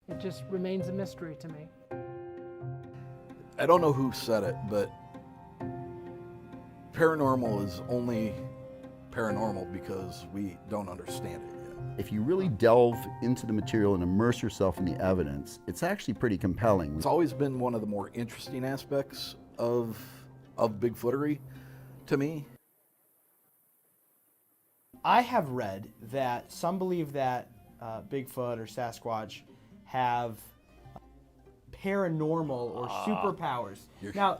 It just remains a mystery to me. I don't know who said it, but paranormal is only paranormal because we don't understand it yet. If you really delve into the material and immerse yourself in the evidence, it's actually pretty compelling. It's always been one of the more interesting aspects of Bigfootery to me. I have read that some believe that Bigfoot or Sasquatch have paranormal or superpowers.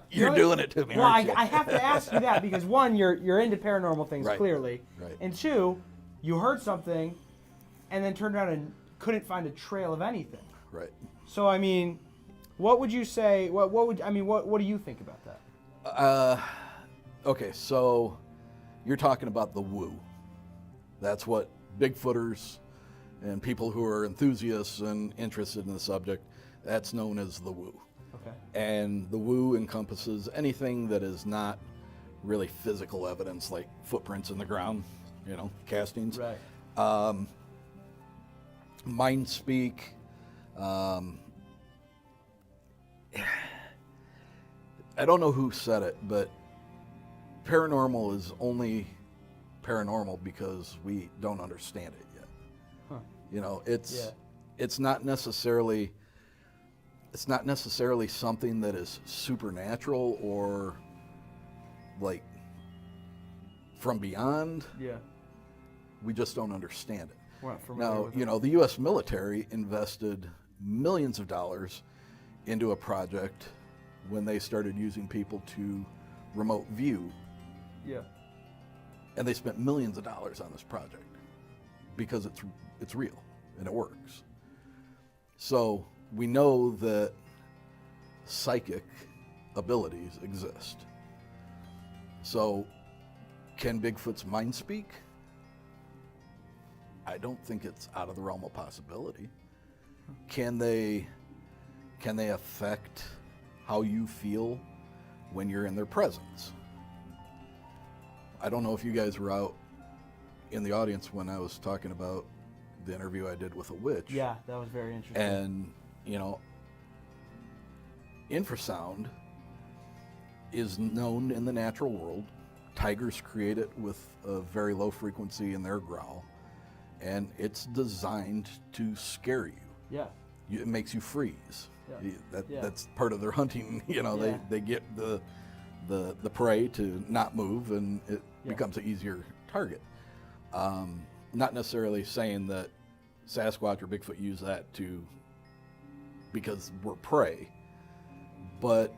You're doing it to me, well, aren't you? I have to ask you that because one, you're into paranormal things Right. clearly, Right. and two, you heard something, and then turned around and couldn't find a trail of anything. Right. So I mean, what would you say? What do you think about that? Okay, so you're talking about the woo. That's what Bigfooters and people who are enthusiasts and interested in the subject, that's known as the woo. Okay. And the woo encompasses anything that is not really physical evidence, like footprints in the ground, castings. Right. Mind speak. I don't know who said it, but paranormal is only paranormal because we don't understand it yet. Huh. It's not necessarily something that is supernatural or like from beyond. Yeah. We just don't understand it. We're not familiar Now, with it. the U.S. military invested millions of dollars into a project when they started using people to remote view, Yeah. and they spent millions of dollars on this project because it's real and it works. So we know that psychic abilities exist. So can Bigfoot's mind speak? I don't think it's out of the realm of possibility. Can they affect how you feel when you're in their presence? I don't know if you guys were out in the audience when I was talking about the interview I did with a witch. Yeah, that was very interesting. And, infrasound is known in the natural world. Tigers create it with a very low frequency in their growl, and it's designed to scare you. Yeah. It makes you freeze. Yeah. That's part of their hunting. Yeah. They get the prey to not move, and it Yeah. becomes an easier target. Not necessarily saying that Sasquatch or Bigfoot use that because we're prey, but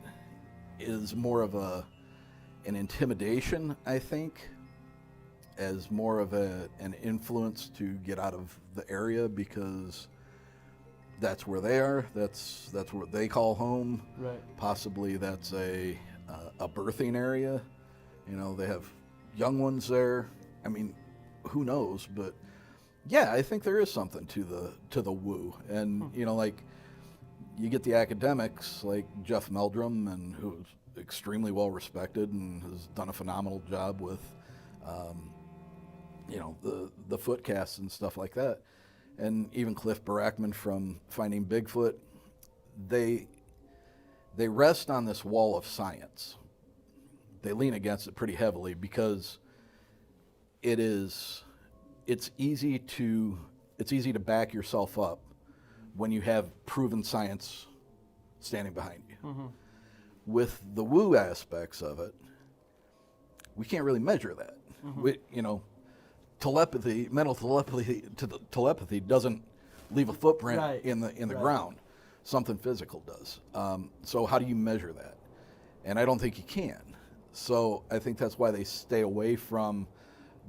is more of an intimidation, I think, as more of an influence to get out of the area because that's where they are. That's what they call home. Right. Possibly that's a birthing area. They have young ones there. I mean, who knows? But yeah, I think there is something to the woo. And like you get the academics like Jeff Meldrum, and who's extremely well respected and has done a phenomenal job with the footcasts and stuff like that. And even Cliff Barackman from Finding Bigfoot, they rest on this wall of science. They lean against it pretty heavily because it's easy to back yourself up when you have proven science standing behind you. Mm-hmm. With the woo aspects of it, we can't really measure that. Mm-hmm. Mental telepathy doesn't leave a footprint Right. in the Right. ground. Something physical does. So how do you measure that? And I don't think you can. So I think that's why they stay away from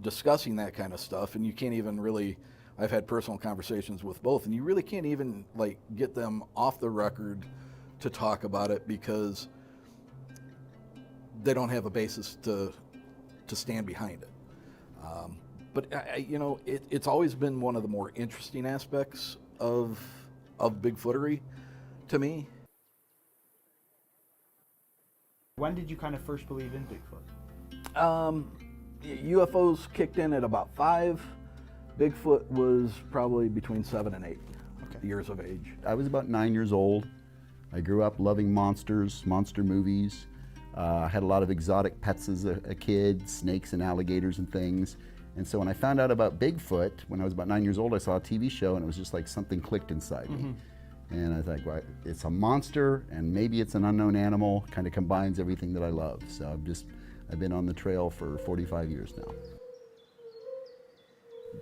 discussing that kind of stuff. And you can't even really, I've had personal conversations with both, and you really can't even get them off the record to talk about it because they don't have a basis to stand behind it. But it's always been one of the more interesting aspects of Bigfootery to me. When did you kind of first believe in Bigfoot? UFOs kicked in at about 5. Bigfoot was probably between 7 and 8. years of age? I was about 9 years old. I grew up loving monsters, monster movies. I had a lot of exotic pets as a kid, snakes and alligators and things. And so when I found out about Bigfoot, when I was about 9 years old, I saw a TV show and it was just like something clicked inside me. And I was like, well, it's a monster and maybe it's an unknown animal, kind of combines everything that I love. So I've been on the trail for 45 years now.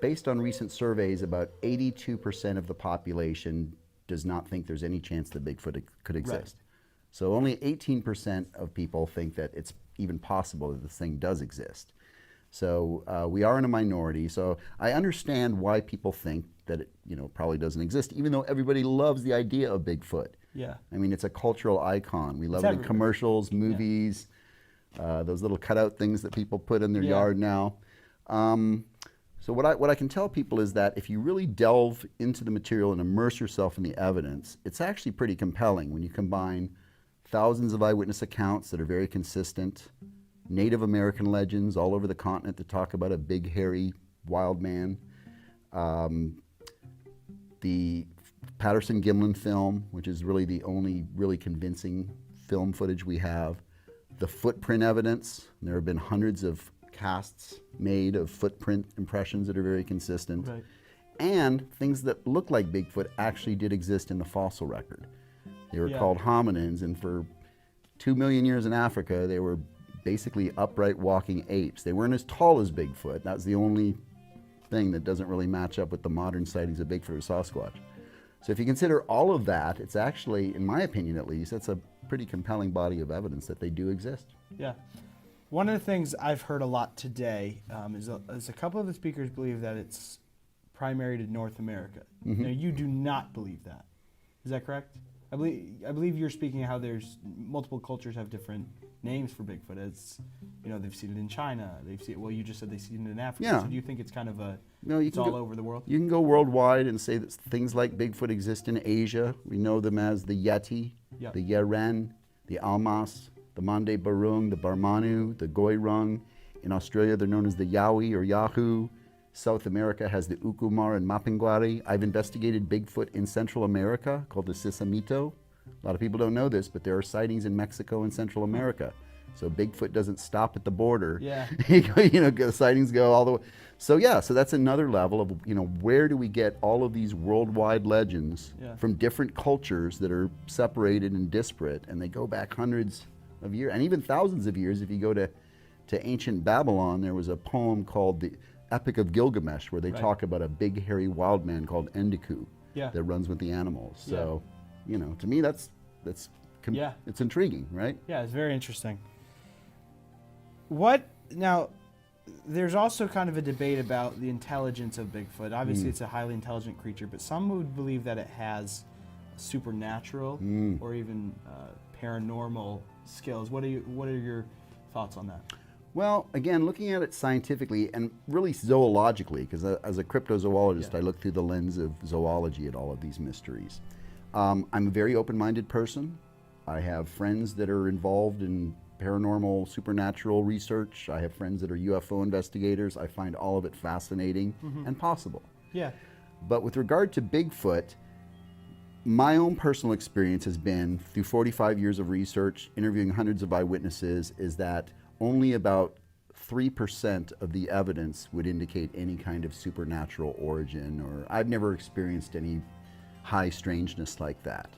Based on recent surveys, about 82% of the population does not think there's any chance that Bigfoot could exist. Right. So only 18% of people think that it's even possible that this thing does exist. So we are in a minority. So I understand why people think that it, probably doesn't exist, even though everybody loves the idea of Bigfoot. Yeah. I mean, it's a cultural icon. We love it in everywhere. commercials, movies, those little cutout things that people put in their yard now. So what I can tell people is that if you really delve into the material and immerse yourself in the evidence, it's actually pretty compelling when you combine thousands of eyewitness accounts that are very consistent, Native American legends all over the continent that talk about a big, hairy, wild man, the Patterson-Gimlin film, which is really the only really convincing film footage we have, the footprint evidence. There have been hundreds of casts made of footprint impressions that are very consistent, Right. and things that look like Bigfoot actually did exist in the fossil record. They were called hominins, and for 2 million years in Africa, they were basically upright walking apes. They weren't as tall as Bigfoot. That's the only thing that doesn't really match up with the modern sightings of Bigfoot or Sasquatch. So if you consider all of that, it's actually, in my opinion at least, it's a pretty compelling body of evidence that they do exist. Yeah. One of the things I've heard a lot today is a couple of the speakers believe that it's primary to North America. Now, you do not believe that. Is that correct? I believe you're speaking of how there's multiple cultures have different names for Bigfoot. It's, they've seen it in China. They've seen it, well, you just said they've seen it in Africa. Yeah. So do you think it's kind of it's all over the world? You can go worldwide and say that things like Bigfoot exist in Asia. We know them as the Yeti, the Yeren, the Almas, the Mande Barung, the Barmanu, the Goirung. In Australia, they're known as the Yowie or Yahoo. South America has the Ucumar and Mapinguari. I've investigated Bigfoot in Central America called the Sisamito. A lot of people don't know this, but there are sightings in Mexico and Central America. So Bigfoot doesn't stop at the border. Yeah. The sightings go all the way. So so that's another level of, where do we get all of these worldwide legends from different cultures that are separated and disparate, and they go back hundreds of years, and even thousands of years. If you go to ancient Babylon, there was a poem called the Epic of Gilgamesh, where they talk about a big hairy wild man called Endiku that runs with the animals. So, to me, it's intriguing, right? Yeah, it's very interesting. Now, there's also kind of a debate about the intelligence of Bigfoot. Obviously, it's a highly intelligent creature, but some would believe that it has supernatural or even paranormal skills. What are your thoughts on that? Well, again, looking at it scientifically and really zoologically, because as a cryptozoologist, I look through the lens of zoology at all of these mysteries. I'm a very open-minded person. I have friends that are involved in paranormal, supernatural research. I have friends that are UFO investigators. I find all of it fascinating and possible. Yeah. But with regard to Bigfoot, my own personal experience has been, through 45 years of research, interviewing hundreds of eyewitnesses, is that only about 3% of the evidence would indicate any kind of supernatural origin, or I've never experienced any high strangeness like that.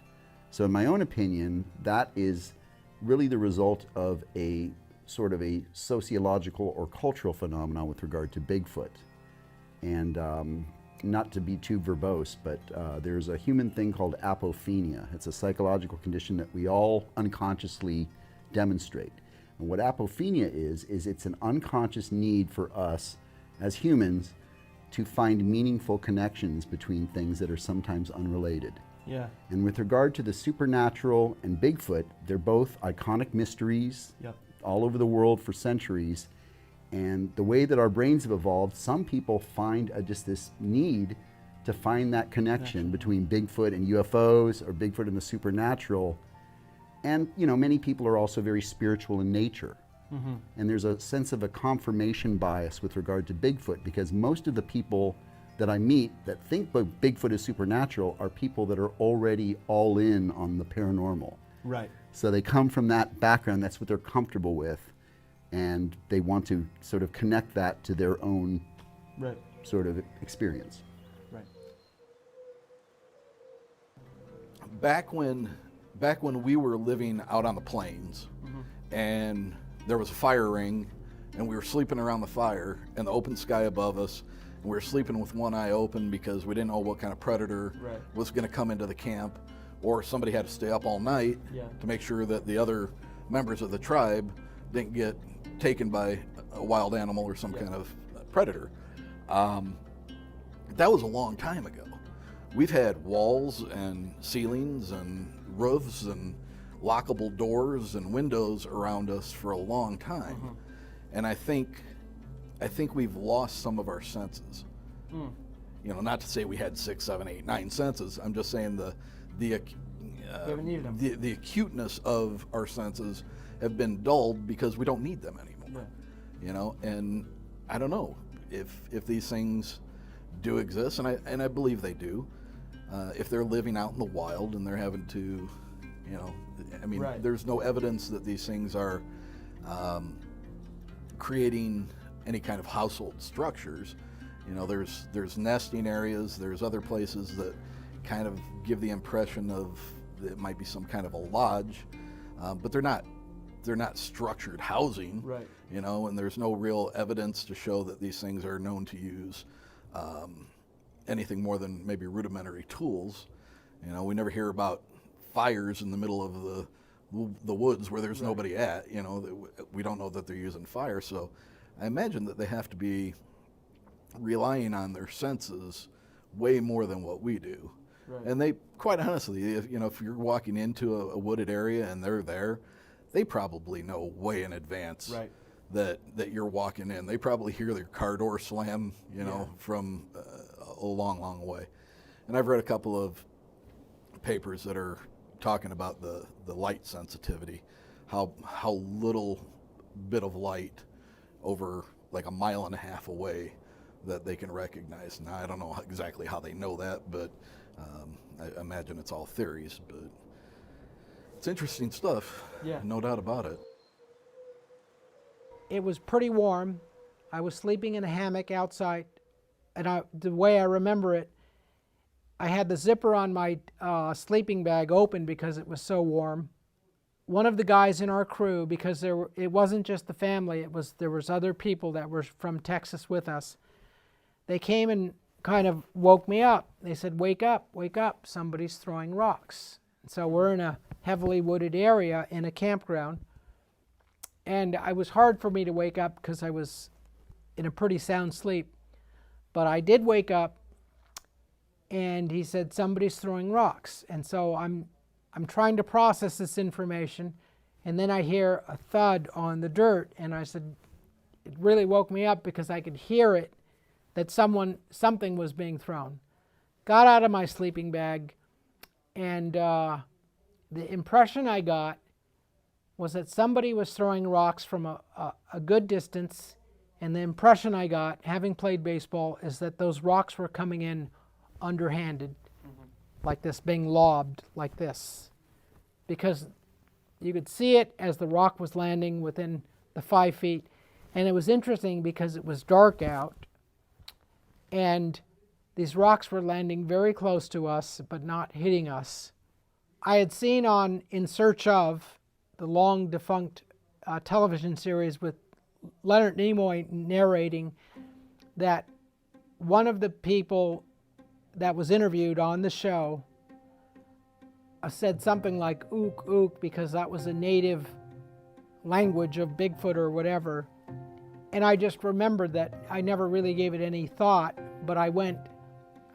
So in my own opinion, that is really the result of a sort of a sociological or cultural phenomenon with regard to Bigfoot. And not to be too verbose, but there's a human thing called apophenia. It's a psychological condition that we all unconsciously demonstrate. And what apophenia is it's an unconscious need for us as humans to find meaningful connections between things that are sometimes unrelated. Yeah. And with regard to the supernatural and Bigfoot, they're both iconic mysteries all over the world for centuries. And the way that our brains have evolved, some people find just this need to find that connection between Bigfoot and UFOs, or Bigfoot and the supernatural. And, many people are also very spiritual in nature. And there's a sense of a confirmation bias with regard to Bigfoot, because most of the people that I meet that think Bigfoot is supernatural are people that are already all in on the paranormal. Right. So they come from that background, that's what they're comfortable with, and they want to sort of connect that to their own Right. sort of experience. Right. Back when we were living out on the plains, and there was a fire ring, and we were sleeping around the fire and the open sky above us, and we were sleeping with one eye open because we didn't know what kind of predator Right. was going to come into the camp, or somebody had to stay up all night to make sure that the other members of the tribe didn't get taken by a wild animal or some kind of predator. That was a long time ago. We've had walls and ceilings and roofs and lockable doors and windows around us for a long time. And I think we've lost some of our senses. You know, not to say we had 6, 7, 8, 9 senses. I'm just saying the acuteness of our senses have been dulled because we don't need them anymore. You know, and I don't know if these things do exist, and I believe they do. If they're living out in the wild and they're having to, you know, I mean, there's no evidence that these things are creating any kind of household structures. You know, there's nesting areas, there's other places that kind of give the impression of it might be some kind of a lodge, but they're not structured housing. Right. You know, and there's no real evidence to show that these things are known to use anything more than maybe rudimentary tools. You know, we never hear about fires in the middle of the woods where there's nobody at. You know, we don't know that they're using fire. So I imagine that they have to be relying on their senses way more than what we do. Right. And they, quite honestly, if you're walking into a wooded area and they're there, they probably know way in advance that you're walking in. They probably hear their car door slam, you know, from a long, long way. And I've read a couple of papers that are talking about the light sensitivity, how little bit of light over like 1.5 miles away that they can recognize. Now, I don't know exactly how they know that, but I imagine it's all theories, but it's interesting stuff. Yeah. No doubt about it. It was pretty warm. I was sleeping in a hammock outside, and the way I remember it, I had the zipper on my sleeping bag open because it was so warm. One of the guys in our crew, because it wasn't just the family, there was other people that were from Texas with us. They came and kind of woke me up. They said, wake up, somebody's throwing rocks. So we're in a heavily wooded area in a campground. And it was hard for me to wake up because I was in a pretty sound sleep. But I did wake up, and he said, somebody's throwing rocks. And so I'm trying to process this information, and then I hear a thud on the dirt, and I said, it really woke me up because I could hear it, that something was being thrown. Got out of my sleeping bag, and the impression I got was that somebody was throwing rocks from a good distance, and the impression I got, having played baseball, is that those rocks were coming in underhanded, like this, being lobbed like this, because you could see it as the rock was landing within the 5 feet. And it was interesting because it was dark out, and these rocks were landing very close to us but not hitting us. I had seen on In Search Of, the long defunct television series with Leonard Nimoy narrating, that one of the people that was interviewed on the show said something like ook ook, because that was a native language of Bigfoot or whatever. And I just remembered that. I never really gave it any thought, but I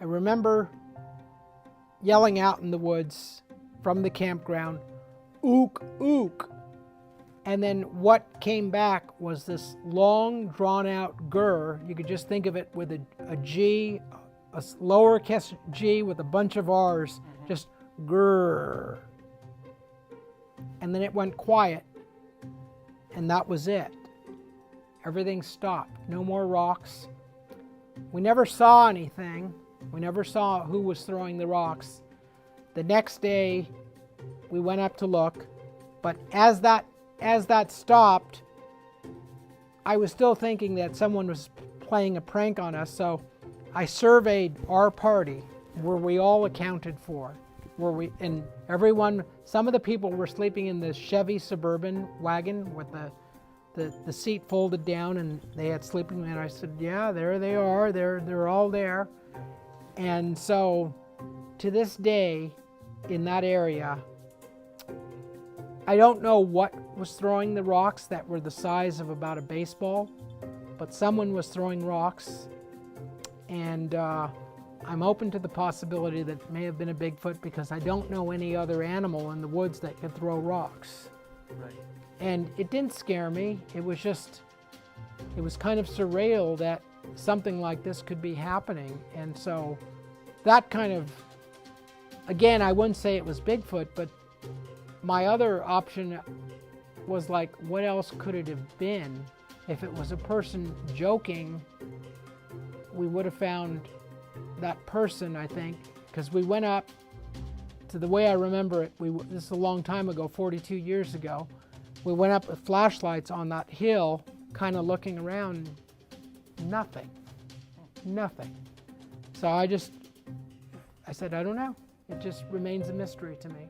remember yelling out in the woods from the campground, ook ook. And then what came back was this long drawn out grr. You could just think of it with a G, a lowercase g with a bunch of R's, just grrr. And then it went quiet, and that was it. Everything stopped. No more rocks. We never saw anything. We never saw who was throwing the rocks. The next day, we went up to look, but as that stopped, I was still thinking that someone was playing a prank on us, so I surveyed our party, were we all accounted for? And everyone, some of the people were sleeping in the Chevy Suburban wagon with the seat folded down, and they had sleeping, and I said, yeah, there they are, they're all there. And so to this day in that area, I don't know what was throwing the rocks that were the size of about a baseball, but someone was throwing rocks, and I'm open to the possibility that it may have been a Bigfoot, because I don't know any other animal in the woods that could throw rocks. Right. And it didn't scare me. It was kind of surreal that something like this could be happening. And so that kind of, again, I wouldn't say it was Bigfoot, but my other option was like, what else could it have been? If it was a person joking, we would have found that person, I think, because we went up to, the way I remember it, this is a long time ago, 42 years ago, we went up with flashlights on that hill, kind of looking around, nothing. So I said, I don't know. It just remains a mystery to me.